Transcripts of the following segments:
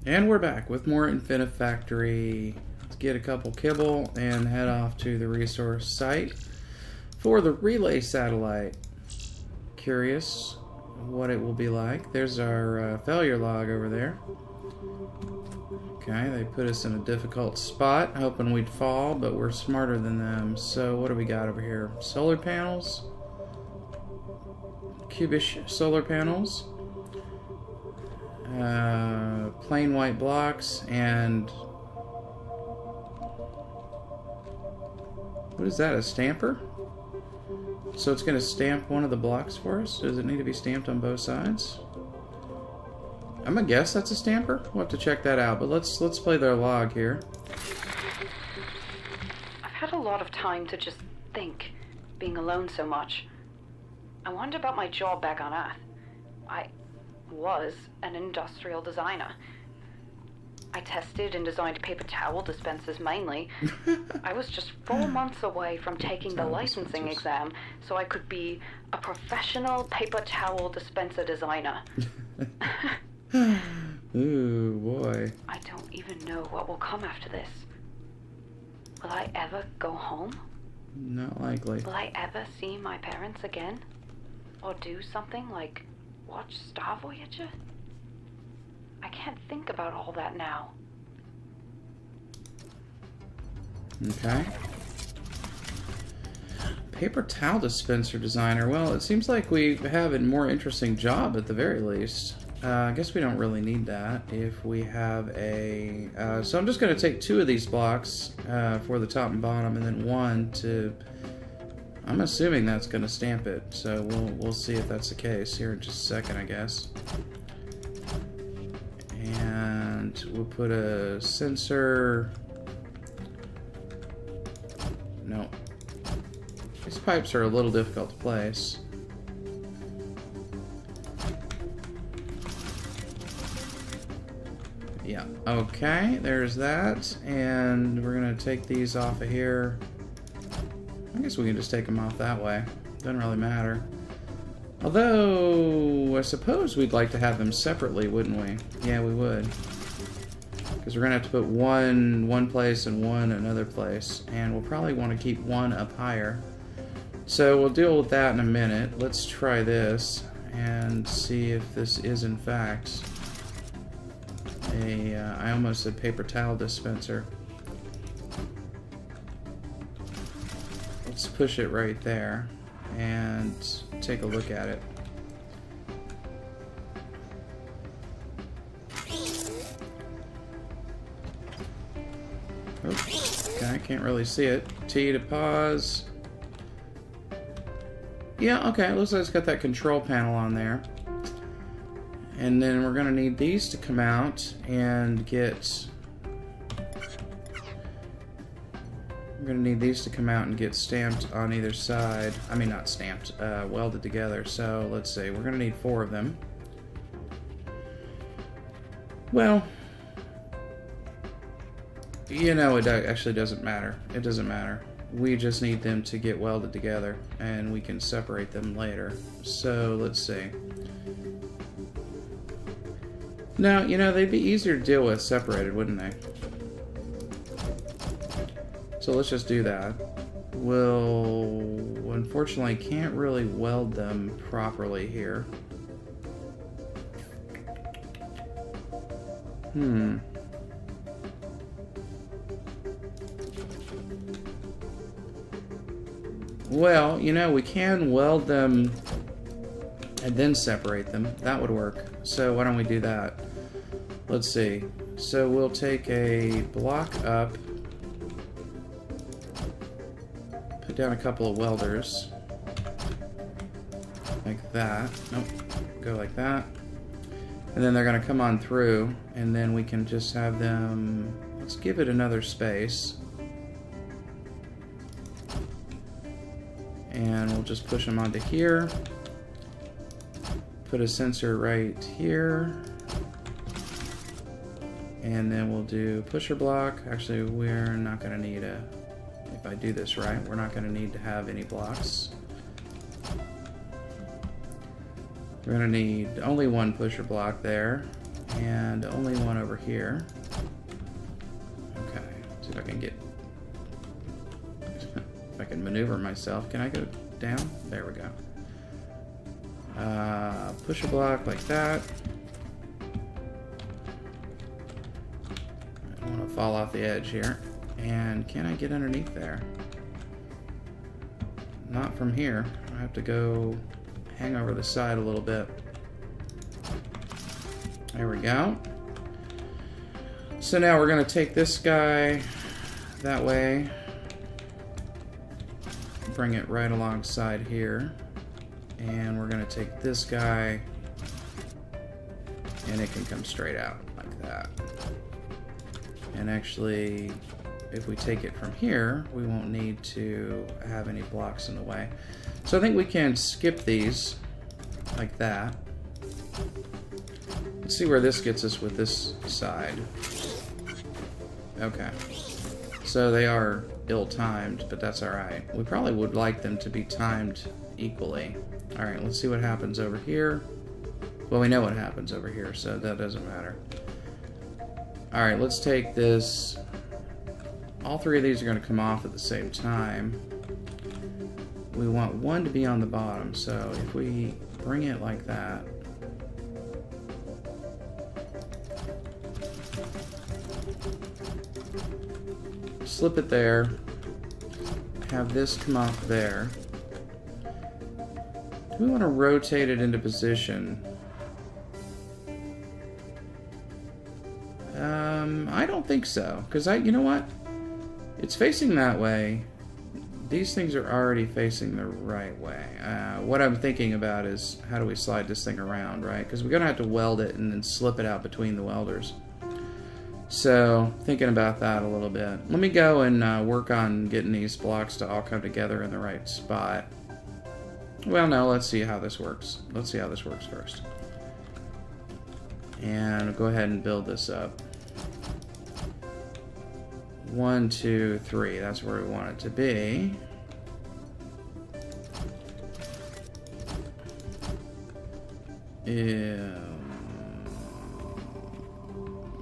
And we're back with more Infinifactory. Let's get a couple kibble and head off to the resource site for the relay satellite. Curious what it will be like. There's our failure log over there. Okay, they put us in a difficult spot, hoping we'd fall, but we're smarter than them. So what do we got over here? Solar panels? Cubish solar panels? Plain white blocks, and what is that, a stamper? So it's going to stamp one of the blocks for us? Does it need to be stamped on both sides? I'm gonna guess that's a stamper. We'll have to check that out, but let's play their log here. I've had a lot of time to just think, being alone so much. I wondered about my job back on Earth. I was an industrial designer. I tested and designed paper towel dispensers mainly. I was just 4 months away from taking the licensing exam so I could be a professional paper towel dispenser designer. Ooh, boy. I don't even know what will come after this. Will I ever go home? Not likely. Will I ever see my parents again? Or do something like watch Star Voyager? I can't think about all that now. Okay. Paper towel dispenser designer. Well, it seems like we have a more interesting job at the very least. I guess we don't really need that if we have a... so I'm just going to take 2 of these blocks for the top and bottom, and then 1 to... I'm assuming that's going to stamp it, so we'll see if that's the case here in just a second, I guess. And we'll put a sensor... No. These pipes are a little difficult to place. Yeah, okay, there's that, and we're gonna take these off of here. I guess we can just take them off that way. Doesn't really matter. Although, I suppose we'd like to have them separately, wouldn't we? Yeah, we would. Because we're gonna have to put one place and one another place, and we'll probably want to keep one up higher. So we'll deal with that in a minute. Let's try this and see if this is in fact a, I almost said paper towel dispenser. Let's push it right there and take a look at it. Oops. Okay, I can't really see it. T to pause. Yeah, okay, it looks like it's got that control panel on there. And then we're going to need these to come out and get... We're going to need these to come out and get stamped on either side. I mean, not stamped, welded together. So, let's see, we're going to need 4 of them. Well, you know, it actually doesn't matter. It doesn't matter. We just need them to get welded together, and we can separate them later. So, let's see. Now, you know, they'd be easier to deal with separated, wouldn't they? So let's just do that. We'll, unfortunately, can't really weld them properly here. Well, you know, we can weld them and then separate them. That would work. So why don't we do that? Let's see. So we'll take a block up, put down a couple of welders, like that. Nope, go like that. And then they're going to come on through, and then we can just have them, let's give it another space. And we'll just push them onto here. Put a sensor right here. And then we'll do pusher block. Actually, we're not going to need a, if I do this right, we're not going to need to have any blocks. We're going to need only one pusher block there. and only one over here. Okay, see if I can get... if I can maneuver myself. Can I go down? There we go. Push a block like that. I don't want to fall off the edge here. And can I get underneath there? Not from here. I have to go hang over the side a little bit. There we go. So now we're going to take this guy that way. Bring it right alongside here. And we're going to take this guy, and it can come straight out like that. And actually, if we take it from here, we won't need to have any blocks in the way. So I think we can skip these like that. Let's see where this gets us with this side. Okay. So they are ill-timed, but that's alright. We probably would like them to be timed equally. Alright, let's see what happens over here. Well, we know what happens over here, so that doesn't matter. Alright, let's take this. All three of these are going to come off at the same time. We want one to be on the bottom, so if we bring it like that. Slip it there. Have this come off there. Do we want to rotate it into position? I don't think so, because you know what? It's facing that way. These things are already facing the right way. What I'm thinking about is how do we slide this thing around, right? Because we're going to have to weld it and then slip it out between the welders. So, thinking about that a little bit. Let me go and work on getting these blocks to all come together in the right spot. Well, no, let's see how this works. Let's see how this works first. And I'll go ahead and build this up. 1, 2, 3. That's where we want it to be.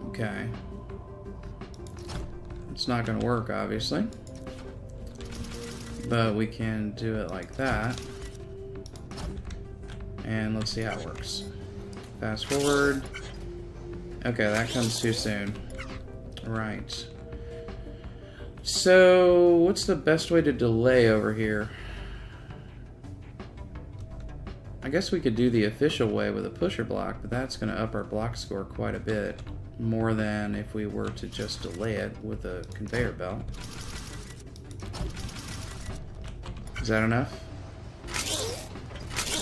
Okay. It's not going to work, obviously. But we can do it like that. And let's see how it works. Fast forward. Okay, that comes too soon. Right. So, what's the best way to delay over here? I guess we could do the official way with a pusher block, but that's going to up our block score quite a bit. More than if we were to just delay it with a conveyor belt. Is that enough?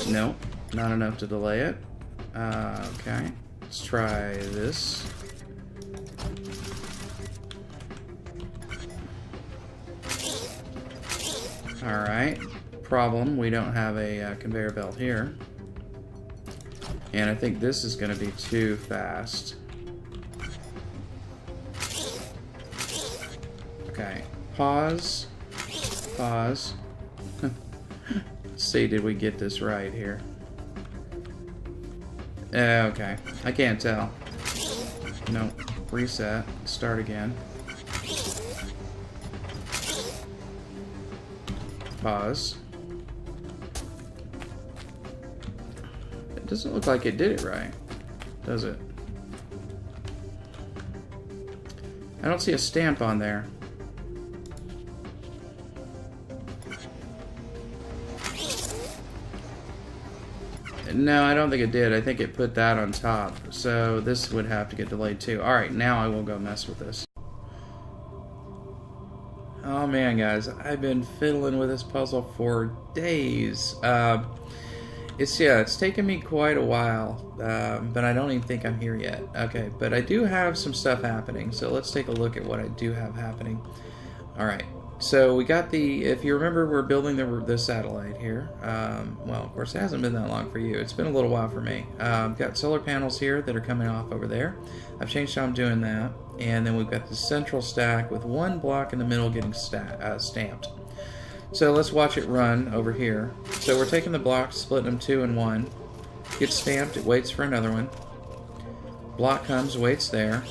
No, not enough to delay it. Okay, let's try this. Alright, problem, we don't have a conveyor belt here. And I think this is going to be too fast. Okay, pause. Pause. Let's see, did we get this right here? Okay, I can't tell. Nope, reset, start again. Pause. It doesn't look like it did it right, does it? I don't see a stamp on there. No, I don't think it did. I think it put that on top. So this would have to get delayed too. Alright, now I will go mess with this. Oh man, guys, I've been fiddling with this puzzle for days. It's taken me quite a while, but I don't even think I'm here yet. Okay, but I do have some stuff happening, so let's take a look at what I do have happening. Alright, so we got the, if you remember, we're building the satellite here. Well, of course, it hasn't been that long for you. It's been a little while for me. I've got solar panels here that are coming off over there. I've changed how I'm doing that. And then we've got the central stack with one block in the middle getting stamped. So let's watch it run over here. So we're taking the blocks, splitting them 2 and 1. Gets stamped, it waits for another one. block comes, waits there.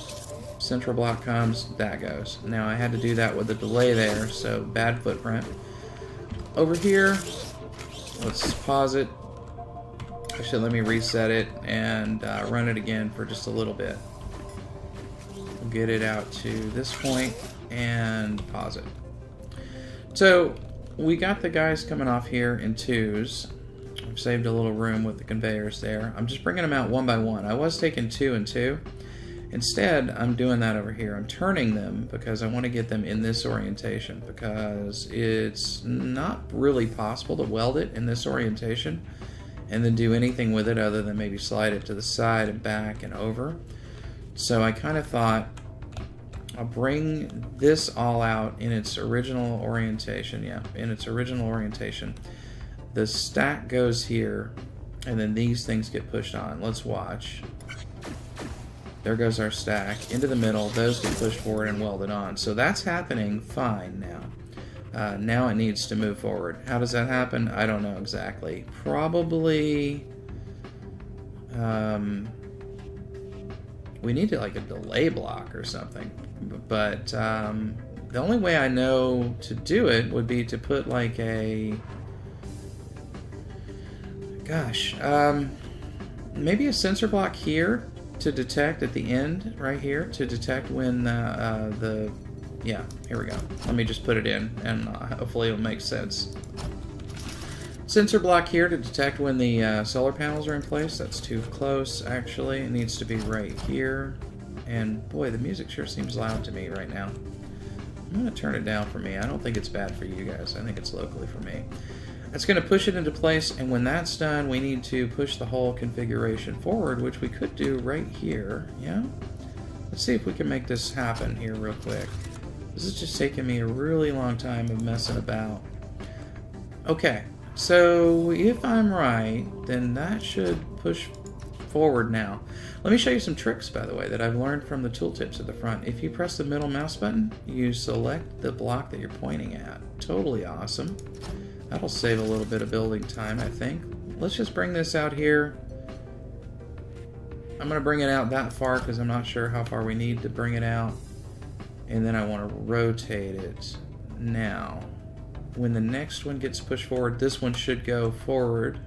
Central block comes, that goes. Now I had to do that with a delay there, so bad footprint. Over here, let's pause it. Actually, let me reset it and run it again for just a little bit. We'll get it out to this point and pause it. So we got the guys coming off here in twos. I've saved a little room with the conveyors there. I'm just bringing them out one by one. I was taking 2 and 2. Instead, I'm doing that over here. I'm turning them because I want to get them in this orientation, because it's not really possible to weld it in this orientation and then do anything with it other than maybe slide it to the side and back and over. So I kind of thought I'll bring this all out in its original orientation. Yeah, in its original orientation. The stack goes here, and then these things get pushed on. Let's watch. There goes our stack into the middle. Those get pushed forward and welded on. So that's happening fine now. Now it needs to move forward. How does that happen? I don't know exactly. Probably we need like a delay block or something. But the only way I know to do it would be to put like a... Gosh, maybe a sensor block here to detect at the end, right here, to detect when yeah, here we go. Let me just put it in, and hopefully it'll make sense. Sensor block here to detect when the solar panels are in place. That's too close, actually. It needs to be right here. And boy, the music sure seems loud to me right now. I'm going to turn it down for me. I don't think it's bad for you guys. I think it's locally for me. That's going to push it into place, and when that's done, we need to push the whole configuration forward, which we could do right here. Yeah? Let's see if we can make this happen here real quick. This is just taking me a really long time of messing about. Okay, so if I'm right, then that should push forward now. Let me show you some tricks, by the way, that I've learned from the tooltips at the front. If you press the middle mouse button, you select the block that you're pointing at. Totally awesome. That'll save a little bit of building time, I think. Let's just bring this out here. I'm going to bring it out that far because I'm not sure how far we need to bring it out. And then I want to rotate it. Now, when the next one gets pushed forward, this one should go forward.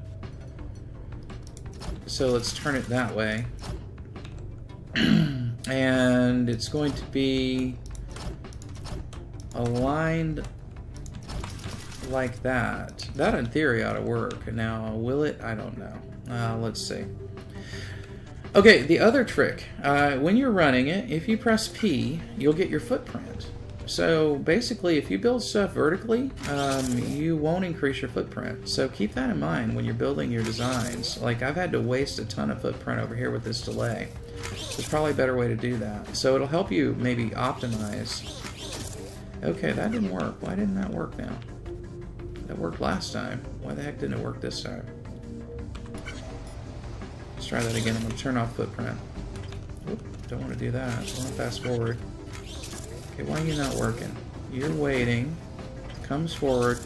So let's turn it that way. And it's going to be aligned like that. That in theory ought to work. Now, will it? I don't know. Let's see. Okay, the other trick. When you're running it, if you press P, you'll get your footprint. So basically, if you build stuff vertically, you won't increase your footprint. So keep that in mind when you're building your designs. Like, I've had to waste a ton of footprint over here with this delay. There's probably a better way to do that. So it'll help you maybe optimize. Okay, that didn't work. Why didn't that work now? That worked last time. Why the heck didn't it work this time? Let's try that again. I'm going to turn off footprint. Oop, don't want to do that. I want to fast forward. Okay, why are you not working? You're waiting. Comes forward.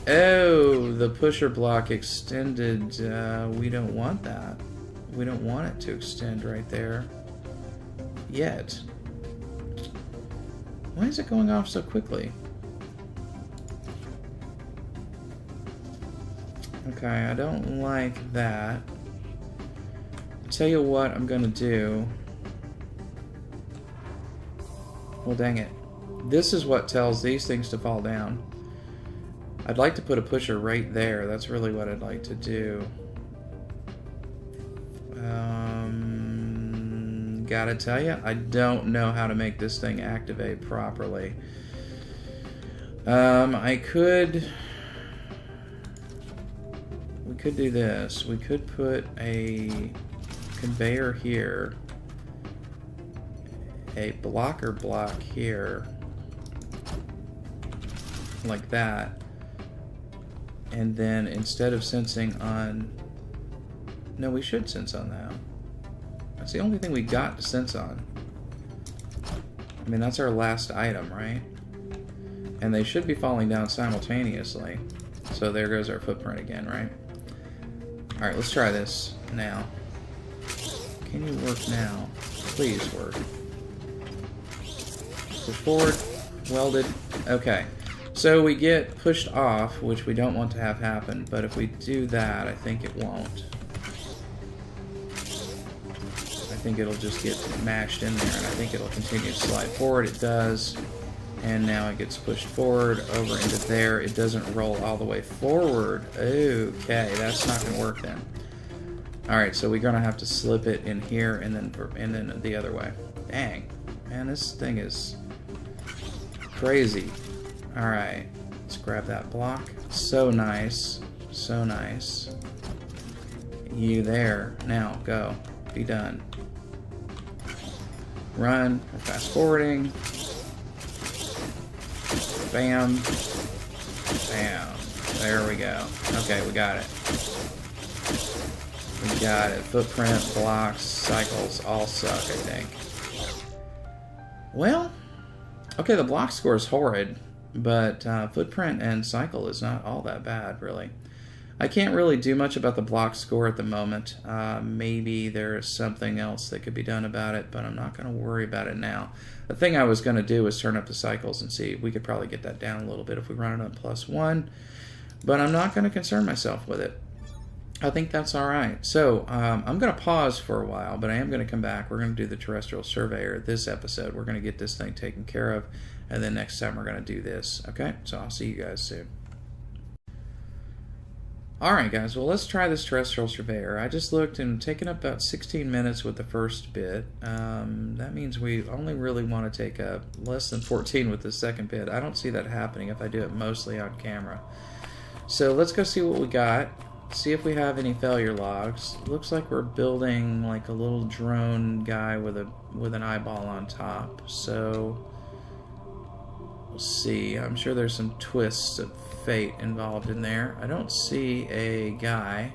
Oh, the pusher block extended. We don't want that. We don't want it to extend right there. Yet. Why is it going off so quickly? Okay, I don't like that. I'll tell you what I'm gonna do. Well, dang it. This is what tells these things to fall down. I'd like to put a pusher right there. That's really what I'd like to do. Gotta tell you, I don't know how to make this thing activate properly. We could do this. We could put a conveyor here, a blocker block here, like that, and then instead of sensing on, no, we should sense on that. That's the only thing we got to sense on. I mean, that's our last item, right? And they should be falling down simultaneously. So there goes our footprint again, right? Alright, let's try this now. Can you work now? Please work. Push forward. Welded. Okay. So we get pushed off, which we don't want to have happen, but if we do that, I think it won't. I think it'll just get mashed in there, and I think it'll continue to slide forward. It does. And now it gets pushed forward over into there. It doesn't roll all the way forward. Okay, that's not going to work then. Alright, so we're going to have to slip it in here and then the other way. Dang. Man, this thing is crazy. Alright, let's grab that block. So nice. So nice. You there. Now, go. Be done. Run. Fast forwarding. Bam. Bam. There we go. Okay, we got it. We got it. Footprint, blocks, cycles all suck, I think. Well, okay, the block score is horrid, but footprint and cycle is not all that bad, really. I can't really do much about the block score at the moment. Maybe there's something else that could be done about it, but I'm not going to worry about it now. The thing I was going to do is turn up the cycles and see. We could probably get that down a little bit if we run it up +1, but I'm not going to concern myself with it. I think that's all right. So I'm going to pause for a while, but I am going to come back. We're going to do the Terrestrial Surveyor this episode. We're going to get this thing taken care of, and then next time we're going to do this. Okay? So I'll see you guys soon. Alright guys, well let's try this Terrestrial Surveyor. I just looked and taken up about 16 minutes with the first bit. That means we only really want to take up less than 14 with the second bit. I don't see that happening if I do it mostly on camera. So let's go see what we got. See if we have any failure logs. Looks like we're building like a little drone guy with an eyeball on top. So we'll see. I'm sure there's some twists of fate involved in there. I don't see a guy.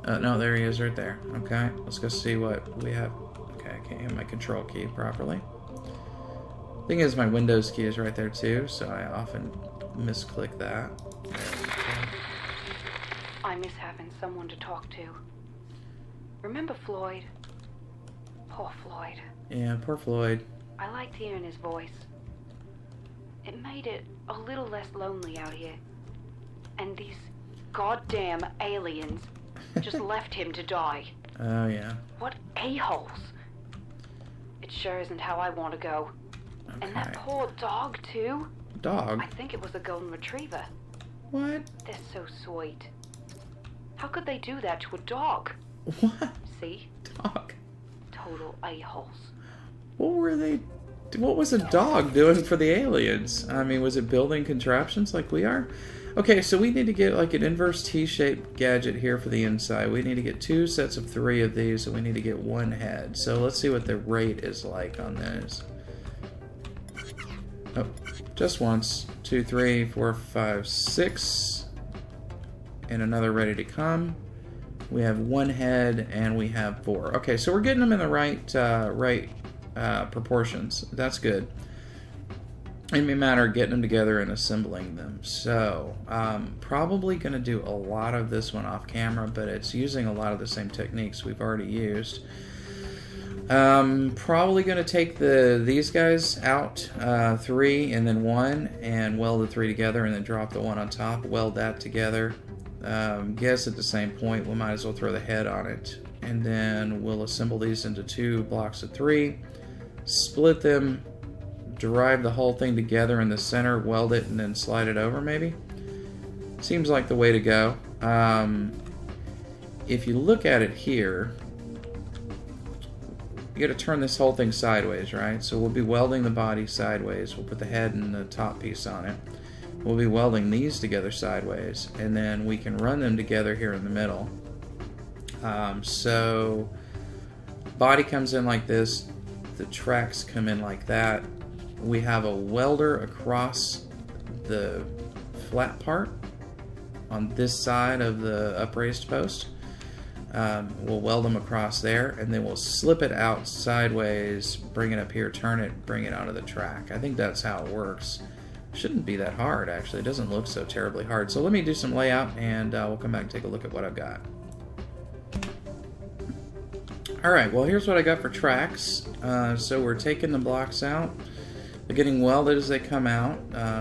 No, there he is right there. Okay, let's go see what we have. Okay, I can't hit my control key properly. Thing is, my Windows key is right there too, so I often misclick that. I miss having someone to talk to. Remember Floyd? Poor Floyd. Yeah, poor Floyd. I liked hearing his voice. It made it a little less lonely out here. And these goddamn aliens just left him to die. Oh, yeah. What a-holes. It sure isn't how I want to go. Okay. And that poor dog, too. Dog? I think it was a golden retriever. What? They're so sweet. How could they do that to a dog? What? See? Dog? Total a-holes. What was a dog doing for the aliens? I mean, was it building contraptions like we are? Okay, so we need to get like an inverse T-shaped gadget here for the inside. We need to get 2 sets of 3 of these, and we need to get 1 head. So let's see what the rate is like on this. Oh, just once. 2, 3, 4, 5, 6. And another ready to come. We have 1 head, and we have 4. Okay, so we're getting them in the right proportions. That's good. It may matter getting them together and assembling them. So, probably going to do a lot of this one off camera, but it's using a lot of the same techniques we've already used. Probably going to take these guys out, 3 and then 1, and weld the 3 together, and then drop the 1 on top, weld that together. Guess at the same point we might as well throw the head on it, and then we'll assemble these into 2 blocks of 3, split them, drive the whole thing together in the center, weld it, and then slide it over maybe. Seems like the way to go. If you look at it here, you got to turn this whole thing sideways, right? So we'll be welding the body sideways. We'll put the head and the top piece on it. We'll be welding these together sideways, and then we can run them together here in the middle. So body comes in like this, the tracks come in like that. We have a welder across the flat part on this side of the upraised post. We'll weld them across there, and then we'll slip it out sideways, bring it up here, turn it, bring it onto the track. I think that's how it works. Shouldn't be that hard, actually. It doesn't look so terribly hard. So let me do some layout, and we'll come back and take a look at what I've got. Alright, well here's what I got for tracks. So we're taking the blocks out. They're getting welded as they come out.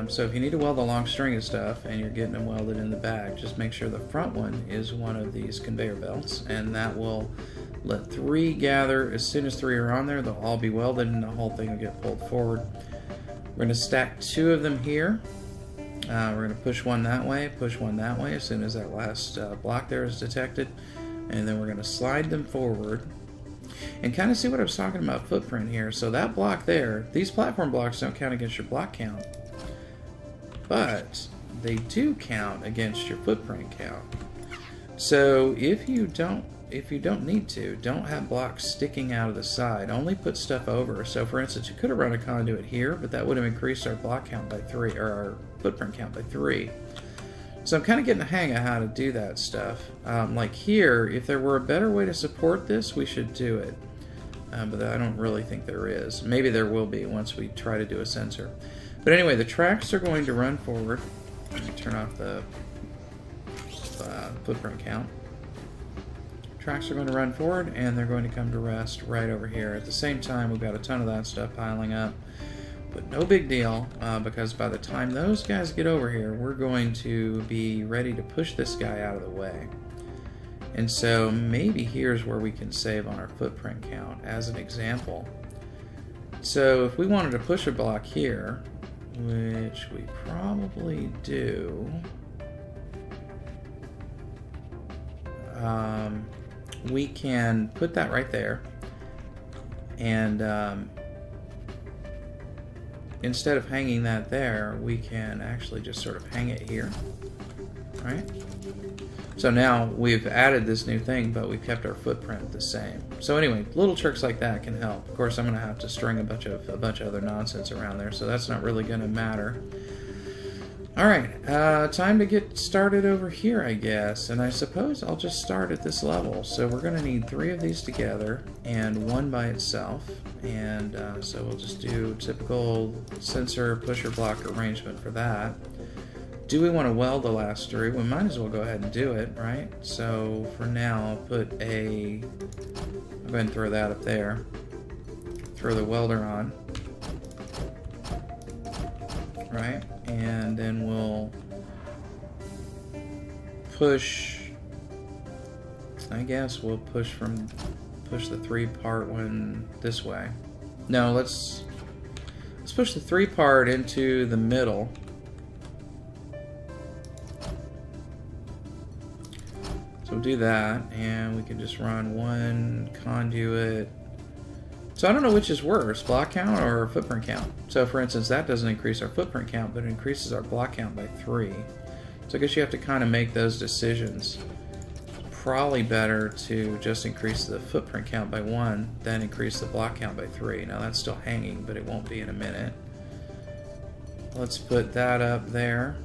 So if you need to weld a long string of stuff and you're getting them welded in the back, just make sure the front one is one of these conveyor belts, and that will let 3 gather. As soon as 3 are on there, they'll all be welded and the whole thing will get pulled forward. We're going to stack 2 of them here. We're going to push one that way, push one that way as soon as that last block there is detected. And then we're going to slide them forward. And kind of see what I was talking about footprint here. So that block there, these platform blocks don't count against your block count. But they do count against your footprint count. So if you don't need to, don't have blocks sticking out of the side. Only put stuff over. So for instance, you could have run a conduit here, but that would have increased our block count by 3, or our footprint count by 3. So I'm kind of getting the hang of how to do that stuff. Like here, if there were a better way to support this, we should do it. But I don't really think there is. Maybe there will be once we try to do a sensor. But anyway, the tracks are going to run forward. Let me turn off the footprint count. Tracks are going to run forward, and they're going to come to rest right over here. At the same time, we've got a ton of that stuff piling up. But no big deal, because by the time those guys get over here, we're going to be ready to push this guy out of the way. And so maybe here's where we can save on our footprint count as an example. So if we wanted to push a block here, which we probably do, we can put that right there, and instead of hanging that there, we can actually just sort of hang it here, right? So now we've added this new thing, but we've kept our footprint the same. So anyway, little tricks like that can help. Of course, I'm going to have to string a bunch of other nonsense around there, so that's not really going to matter. All right, time to get started over here, I guess. And I suppose I'll just start at this level. So we're going to need 3 of these together and 1 by itself. And so we'll just do typical sensor pusher block arrangement for that. Do we want to weld the last 3? We might as well go ahead and do it, right? So for now, I'll put I'll go ahead and throw that up there. Throw the welder on. Right? And then we'll push, I guess we'll push the 3-part one this way. No, let's push the 3-part into the middle. So we'll do that, and we can just run 1 conduit. So I don't know which is worse, block count or footprint count. So for instance, that doesn't increase our footprint count, but it increases our block count by 3. So I guess you have to kind of make those decisions. Probably better to just increase the footprint count by 1, then increase the block count by 3. Now that's still hanging, but it won't be in a minute. Let's put that up there.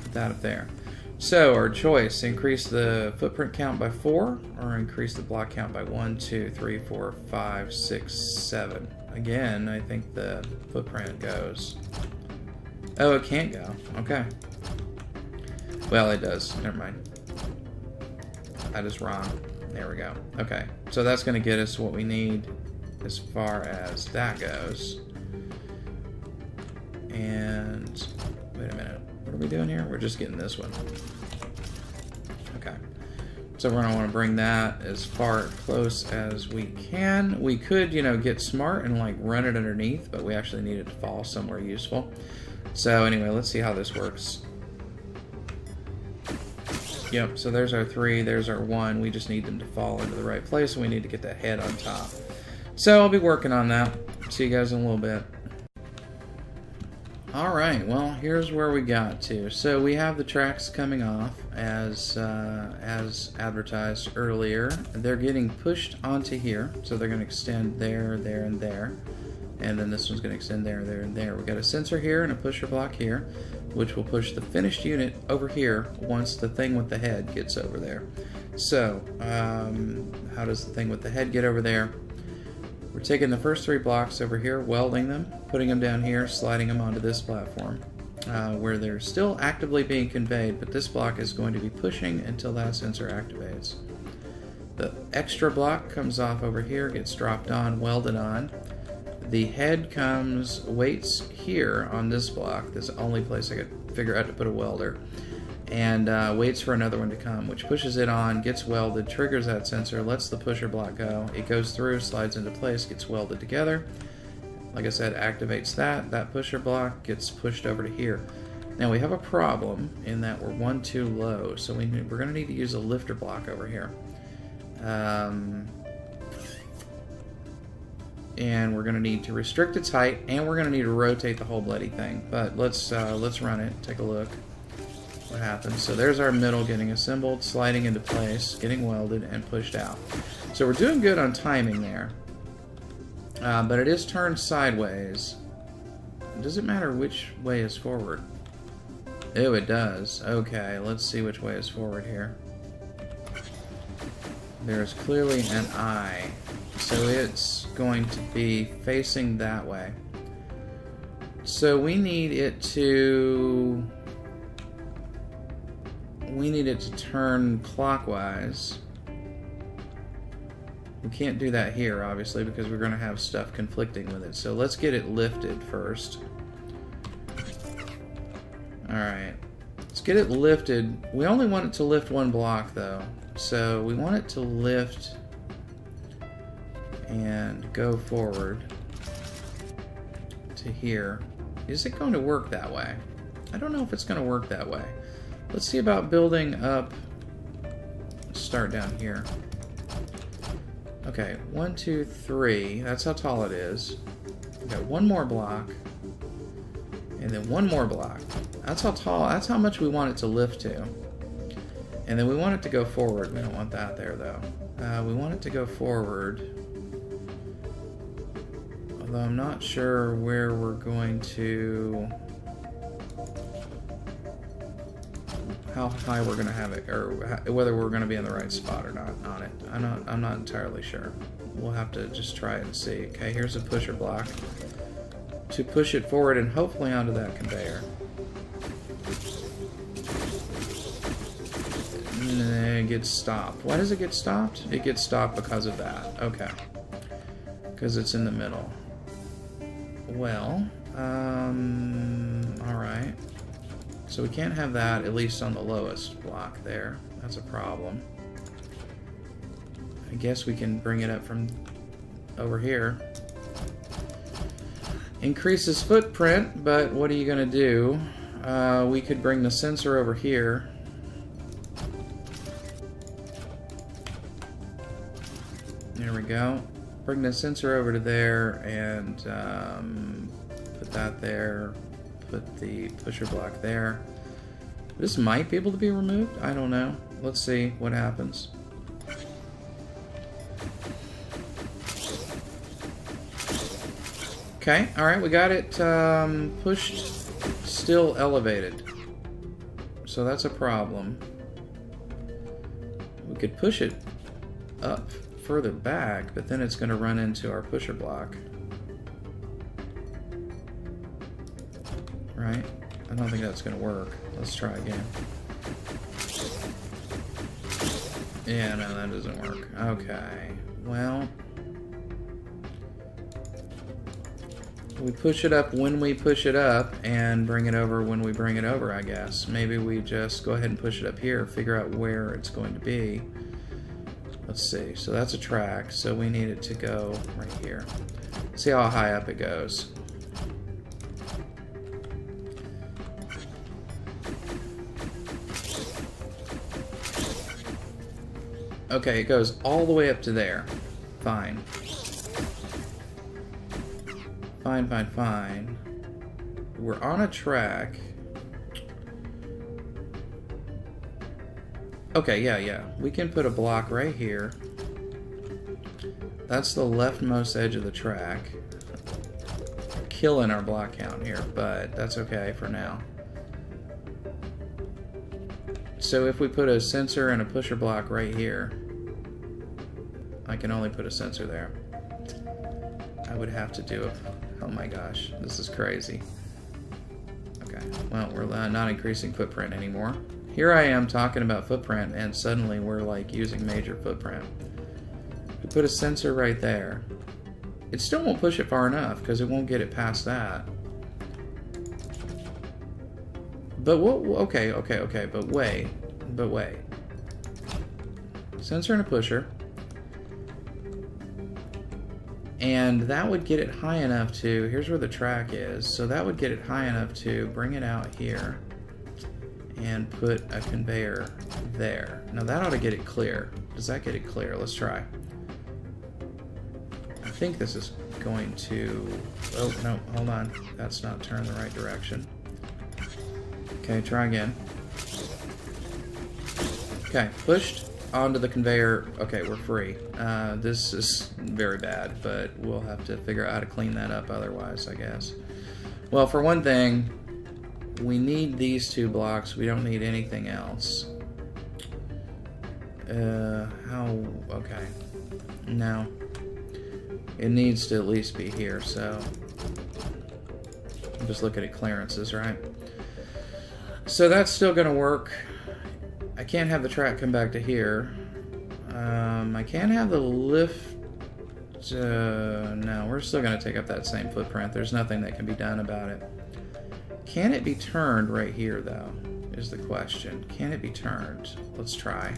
Put that up there. So our choice, increase the footprint count by 4 or increase the block count by 1, 2, 3, 4, 5, 6, 7. Again, I think the footprint goes. Oh, it can't go. Okay. Well, it does. Never mind. That is wrong. There we go. Okay. So that's going to get us what we need as far as that goes. And wait a minute. What are we doing here? We're just getting this one. Okay. So we're going to want to bring that as far close as we can. We could, get smart and like run it underneath, but we actually need it to fall somewhere useful. So anyway, let's see how this works. Yep, so there's our 3, there's our 1. We just need them to fall into the right place, and we need to get the head on top. So I'll be working on that. See you guys in a little bit. Alright, well, here's where we got to. So we have the tracks coming off as advertised earlier. They're getting pushed onto here, so they're going to extend there, there, and there. And then this one's going to extend there, there, and there. We've got a sensor here and a pusher block here, which will push the finished unit over here once the thing with the head gets over there. So, how does the thing with the head get over there? We're taking the first 3 blocks over here, welding them, putting them down here, sliding them onto this platform, where they're still actively being conveyed, but this block is going to be pushing until that sensor activates. The extra block comes off over here, gets dropped on, welded on. The head comes, waits here on this block. This is the only place I could figure out to put a welder. And waits for another one to come, which pushes it on, gets welded, triggers that sensor, lets the pusher block go. It goes through, slides into place, gets welded together. Like I said, activates that. That pusher block gets pushed over to here. Now we have a problem in that we're one too low, so we're going to need to use a lifter block over here. And we're going to need to restrict its height, and we're going to need to rotate the whole bloody thing. But let's run it, take a look. What happens. So there's our middle getting assembled, sliding into place, getting welded, and pushed out. So we're doing good on timing there. But it is turned sideways. Does it matter which way is forward? Oh, it does. Okay, let's see which way is forward here. There's clearly an eye. So it's going to be facing that way. So we need it to... turn clockwise. We can't do that here, obviously, because we're going to have stuff conflicting with it. So let's get it lifted first. Alright. Let's get it lifted. We only want it to lift one block, though. So we want it to lift and go forward to here. Is it going to work that way? I don't know if it's going to work that way. Let's see about building up. Let's start down here. Okay, 1, 2, 3. That's how tall it is. We got one more block. And then one more block. That's how tall, that's how much we want it to lift to. And then we want it to go forward. We don't want that there, though. We want it to go forward. Although I'm not sure where we're going to... how high we're going to have it, or whether we're going to be in the right spot or not on it. I'm not entirely sure. We'll have to just try it and see. Okay, here's a pusher block to push it forward and hopefully onto that conveyor. And it gets stopped. Why does it get stopped? It gets stopped because of that. Okay. Because it's in the middle. Well, alright. So we can't have that, at least on the lowest block there. That's a problem. I guess we can bring it up from over here. Increases footprint, but what are you going to do? We could bring the sensor over here. There we go. Bring the sensor over to there and put that there. Put the pusher block there. This might be able to be removed. I don't know. Let's see what happens. Okay, alright, we got it pushed, still elevated. So that's a problem. We could push it up further back, but then it's going to run into our pusher block. Right? I don't think that's going to work. Let's try again. Yeah, no, that doesn't work. Okay. Well, we push it up when we push it up and bring it over when we bring it over, I guess. Maybe we just go ahead and push it up here, figure out where it's going to be. Let's see. So that's a track, so we need it to go right here. See how high up it goes. Okay, it goes all the way up to there. Fine. Fine, fine, fine. We're on a track. Okay, yeah. We can put a block right here. That's the leftmost edge of the track. Killing our block count here, but that's okay for now. So if we put a sensor and a pusher block right here, I can only put a sensor there. I would have to do it. Oh my gosh, this is crazy. Okay, well, we're not increasing footprint anymore. Here I am talking about footprint, and suddenly we're like using major footprint. put a sensor right there. It still won't push it far enough because it won't get it past that. But what? Okay, but wait. Sensor and a pusher. And that would get it high enough to, here's where the track is, so that would get it high enough to bring it out here and put a conveyor there. Now that ought to get it clear. Does that get it clear? Let's try. I think this is going to, oh no, hold on. That's not turned the right direction. Okay, try again. Okay, pushed onto the conveyor. Okay, we're free. This is very bad, but we'll have to figure out how to clean that up otherwise, I guess. Well, for one thing, we need these 2 blocks. We don't need anything else. Okay. No. It needs to at least be here, so I'm just looking at clearances, right? So that's still going to work. I can't have the track come back to here. I can't have the lift... no, we're still going to take up that same footprint. There's nothing that can be done about it. Can it be turned right here, though, is the question. Can it be turned? Let's try.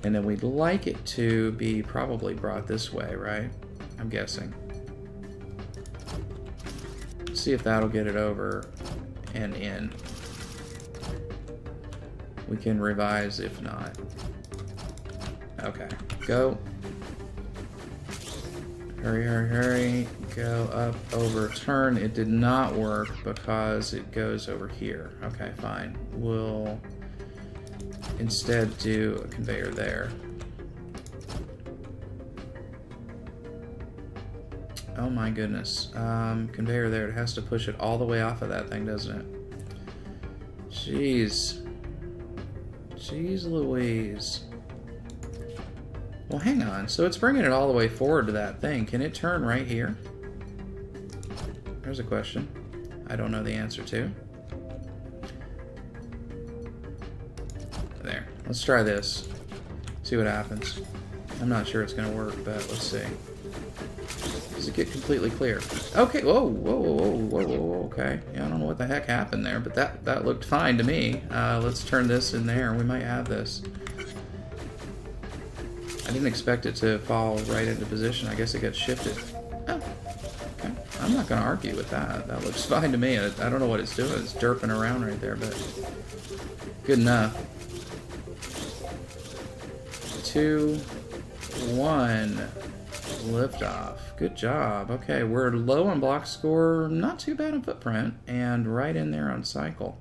And then we'd like it to be probably brought this way, right? I'm guessing. See if that'll get it over and in. We can revise if not. Okay, go. Hurry, hurry, hurry. Go up, over, turn. It did not work because it goes over here. Okay, fine. We'll instead do a conveyor there. Oh my goodness. Conveyor there. It has to push it all the way off of that thing, doesn't it? Jeez. Jeez Louise. Well, hang on. So it's bringing it all the way forward to that thing. Can it turn right here? There's a question I don't know the answer to. There. Let's try this. See what happens. I'm not sure it's going to work, but let's see. Does it get completely clear? Okay. Whoa. Okay. Yeah, I don't know what the heck happened there, but that looked fine to me. Let's turn this in there. We might have this. I didn't expect it to fall right into position. I guess it got shifted. Oh. Okay. I'm not going to argue with that. That looks fine to me. I don't know what it's doing. It's derping around right there, but good enough. 2, 1. Liftoff. Good job. Okay, we're low on block score, not too bad on footprint, and right in there on cycle.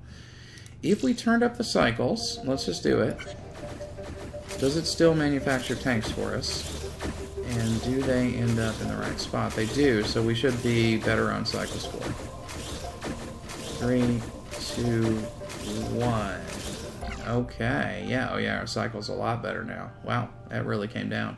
If we turned up the cycles, let's just do it. Does it still manufacture tanks for us? And do they end up in the right spot? They do, so we should be better on cycle score. 3, 2, 1. Okay, yeah, oh yeah, our cycle's a lot better now. Wow, that really came down.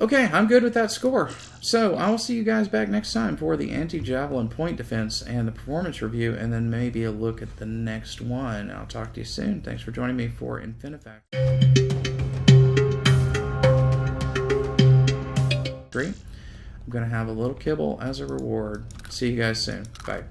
Okay, I'm good with that score. So, I will see you guys back next time for the anti-javelin point defense and the performance review, and then maybe a look at the next one. I'll talk to you soon. Thanks for joining me for Infinifactory. I'm going to have a little kibble as a reward. See you guys soon. Bye.